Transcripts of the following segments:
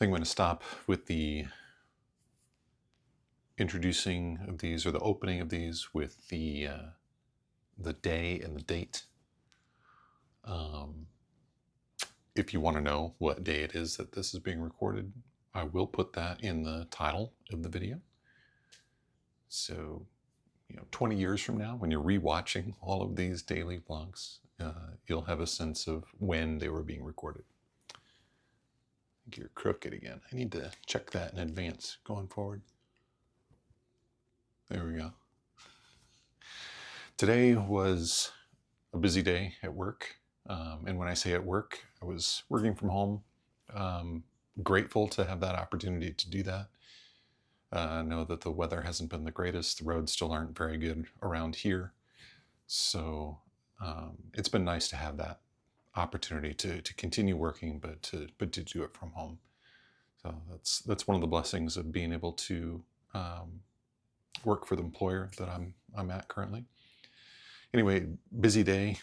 think I'm going to stop with the introducing of these, or the opening of these, with the day and the date. If you want to know what day it is that this is being recorded, I will put that in the title of the video. So, 20 years from now, when you're rewatching all of these daily vlogs, you'll have a sense of when they were being recorded. I think you're crooked again. I need to check that in advance going forward. There we go. Today was a busy day at work. And when I say at work, I was working from home. Grateful to have that opportunity to do that. I know that the weather hasn't been the greatest. The roads still aren't very good around here. So it's been nice to have that opportunity to continue working, but to do it from home. So that's one of the blessings of being able to work for the employer that I'm at currently. Anyway, busy day.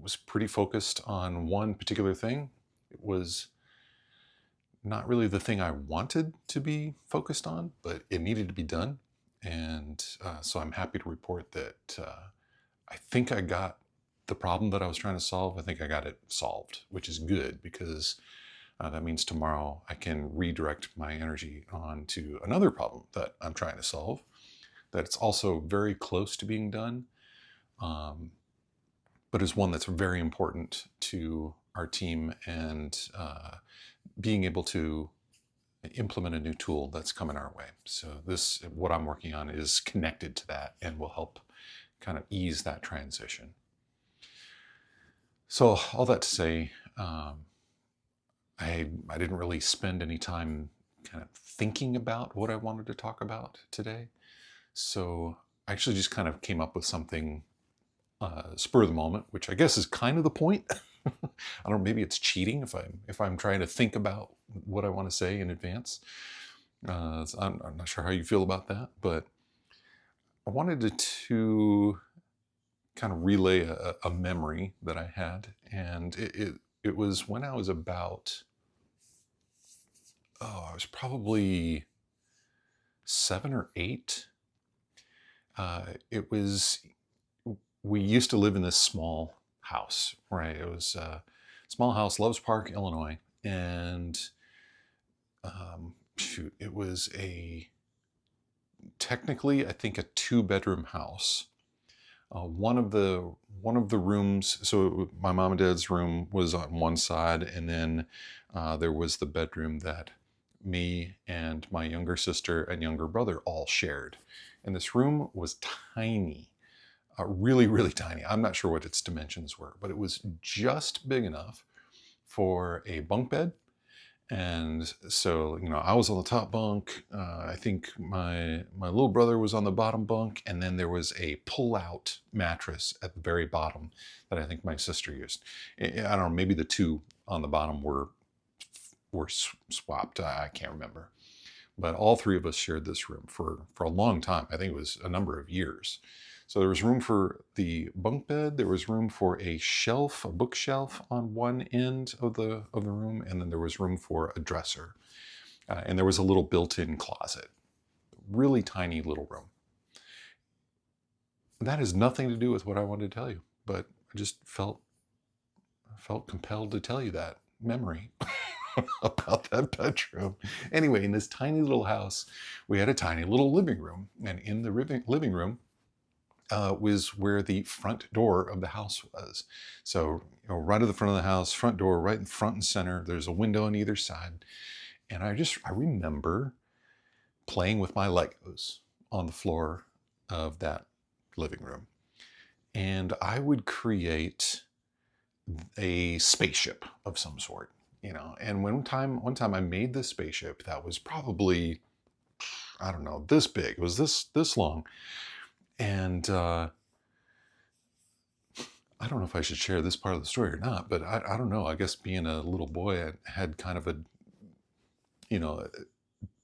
Was pretty focused on one particular thing. It was not really the thing I wanted to be focused on, but it needed to be done. And so I'm happy to report that I think I got the problem that I was trying to solve. I think I got it solved, which is good, because that means tomorrow I can redirect my energy onto another problem that I'm trying to solve, that's also very close to being done, but is one that's very important to our team, and being able to implement a new tool that's coming our way. So what I'm working on is connected to that and will help kind of ease that transition. So all that to say, I didn't really spend any time kind of thinking about what I wanted to talk about today. So I actually just kind of came up with something spur of the moment, which I guess is kind of the point. I don't know, maybe it's cheating if I'm trying to think about what I want to say in advance. So I'm not sure how you feel about that, but I wanted to kind of relay a memory that I had, and it was when I was about, I was probably 7 or 8. We used to live in this small house, right? It was a small house, Loves Park, Illinois. And it was technically, I think, a 2-bedroom house. One of the rooms, so my mom and dad's room was on one side, and then there was the bedroom that me and my younger sister and younger brother all shared. And this room was tiny. Really, really tiny. I'm not sure what its dimensions were, but it was just big enough for a bunk bed. And so, I was on the top bunk. I think my little brother was on the bottom bunk, and then there was a pull-out mattress at the very bottom that I think my sister used. I don't know, maybe the two on the bottom were swapped. I can't remember. But all three of us shared this room for a long time. I think it was a number of years. So there was room for the bunk bed, there was room for a bookshelf on one end of the room, and then there was room for a dresser. And there was a little built-in closet. Really tiny little room. That has nothing to do with what I wanted to tell you, but I just felt compelled to tell you that memory about that bedroom. Anyway, in this tiny little house, we had a tiny little living room, and in the living room was where the front door of the house was. So, right at the front of the house, front door, right in front and center. There's a window on either side. And I remember playing with my Legos on the floor of that living room. And I would create a spaceship of some sort, And one time I made this spaceship that was probably, I don't know, this big. It was this long. And I don't know if I should share this part of the story or not, but I don't know. I guess being a little boy, I had kind of a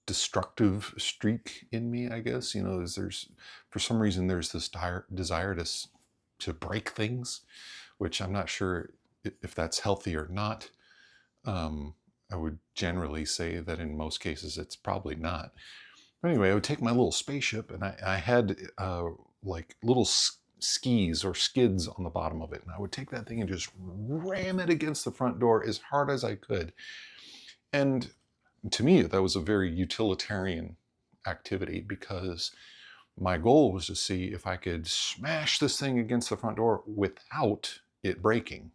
destructive streak in me, I guess. There's for some reason, there's this desire to break things, which I'm not sure if that's healthy or not. I would generally say that in most cases it's probably not. But anyway, I would take my little spaceship, and I had like little skis or skids on the bottom of it, and I would take that thing and just ram it against the front door as hard as I could. And to me, that was a very utilitarian activity, because my goal was to see if I could smash this thing against the front door without it breaking.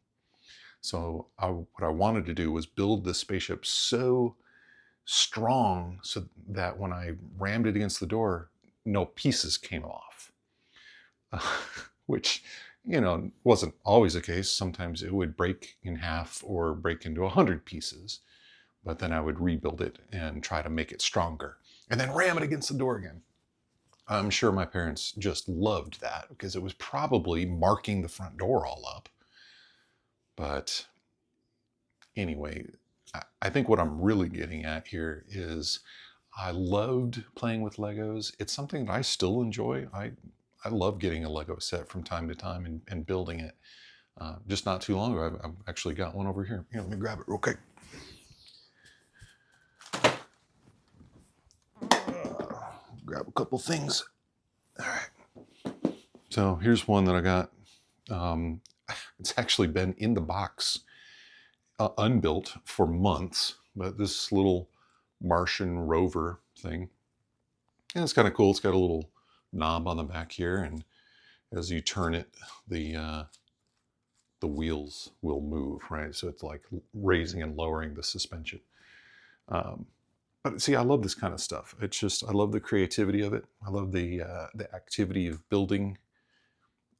So what I wanted to do was build this spaceship so strong so that when I rammed it against the door, no pieces came off. Which, wasn't always the case. Sometimes it would break in half or break into 100 pieces. But then I would rebuild it and try to make it stronger and then ram it against the door again. I'm sure my parents just loved that, because it was probably marking the front door all up. But anyway, I think what I'm really getting at here is I loved playing with Legos. It's something that I still enjoy. I love getting a Lego set from time to time and building it. Just not too long ago, I've actually got one over here. Here, let me grab it real quick. Grab a couple things. All right. So here's one that I got. It's actually been in the box, unbuilt for months, but this little Martian rover thing. And it's kind of cool. It's got a little knob on the back here, and as you turn it, the wheels will move, right? So it's like raising and lowering the suspension. But see, I love this kind of stuff. It's just, I love the creativity of it. I love the activity of building.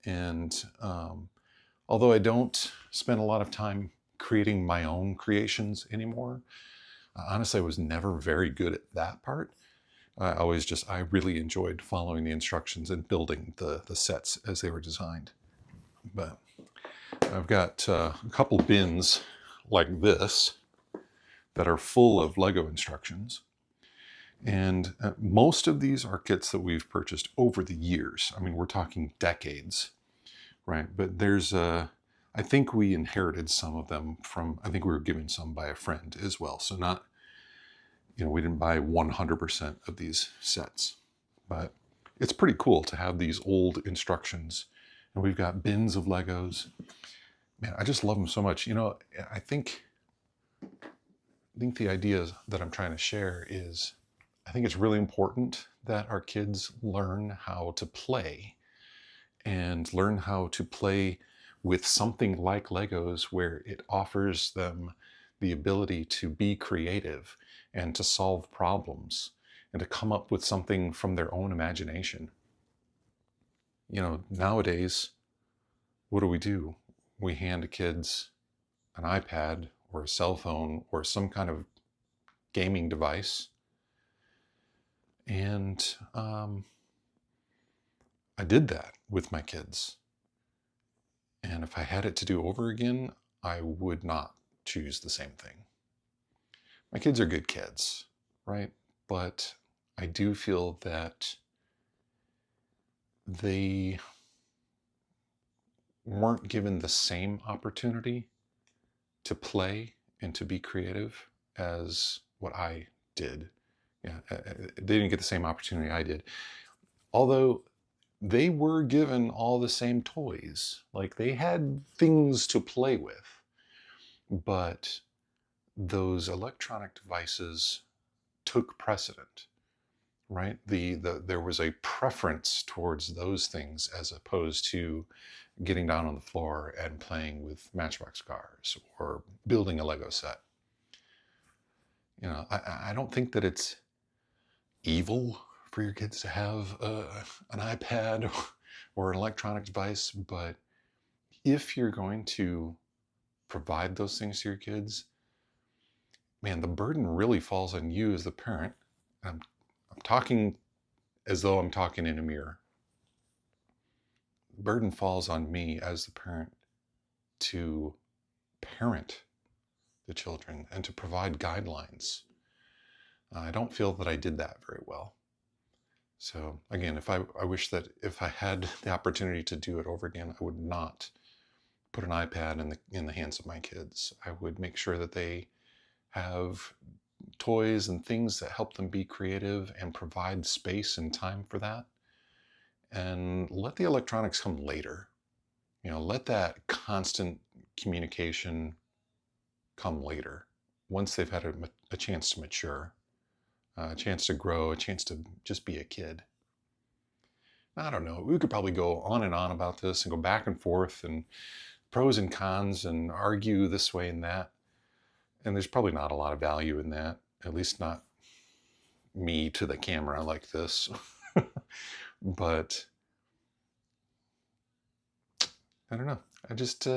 And although I don't spend a lot of time creating my own creations anymore, honestly, I was never very good at that part. I really enjoyed following the instructions and building the sets as they were designed. But I've got a couple bins like this that are full of Lego instructions. And most of these are kits that we've purchased over the years. I mean, we're talking decades, right? But I think we inherited some of them I think we were given some by a friend as well. So not, we didn't buy 100% of these sets, but it's pretty cool to have these old instructions. And we've got bins of Legos. Man, I just love them so much. I think the idea that I'm trying to share is, I think it's really important that our kids learn how to play, and learn how to play with something like Legos, where it offers them the ability to be creative and to solve problems and to come up with something from their own imagination. Nowadays, what do? We hand kids an iPad or a cell phone or some kind of gaming device. And I did that with my kids. And if I had it to do over again, I would not choose the same thing. My kids are good kids, right? But I do feel that they weren't given the same opportunity to play and to be creative as what I did. Yeah, they didn't get the same opportunity I did. Although they were given all the same toys. Like, they had things to play with, but those electronic devices took precedent, right? There was a preference towards those things as opposed to getting down on the floor and playing with Matchbox cars or building a Lego set. I don't think that it's evil for your kids to have an iPad or an electronic device, but if you're going to provide those things to your kids, man, the burden really falls on you as the parent. I'm talking as though I'm talking in a mirror. The burden falls on me as the parent to parent the children and to provide guidelines. I don't feel that I did that very well. So again, I wish that if I had the opportunity to do it over again, I would not put an iPad in the hands of my kids. I would make sure that they have toys and things that help them be creative and provide space and time for that. And let the electronics come later. Let that constant communication come later, once they've had a chance to mature, a chance to grow, a chance to just be a kid. I don't know. We could probably go on and on about this and go back and forth and pros and cons and argue this way and that. And there's probably not a lot of value in that, at least not me to the camera like this. But I don't know. I just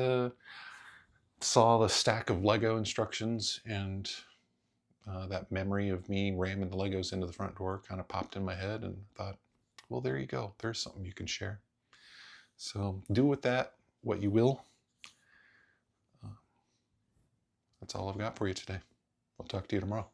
saw the stack of Lego instructions, and that memory of me ramming the Legos into the front door kind of popped in my head, and thought, well, there you go. There's something you can share. So do with that what you will. That's all I've got for you today. I'll talk to you tomorrow.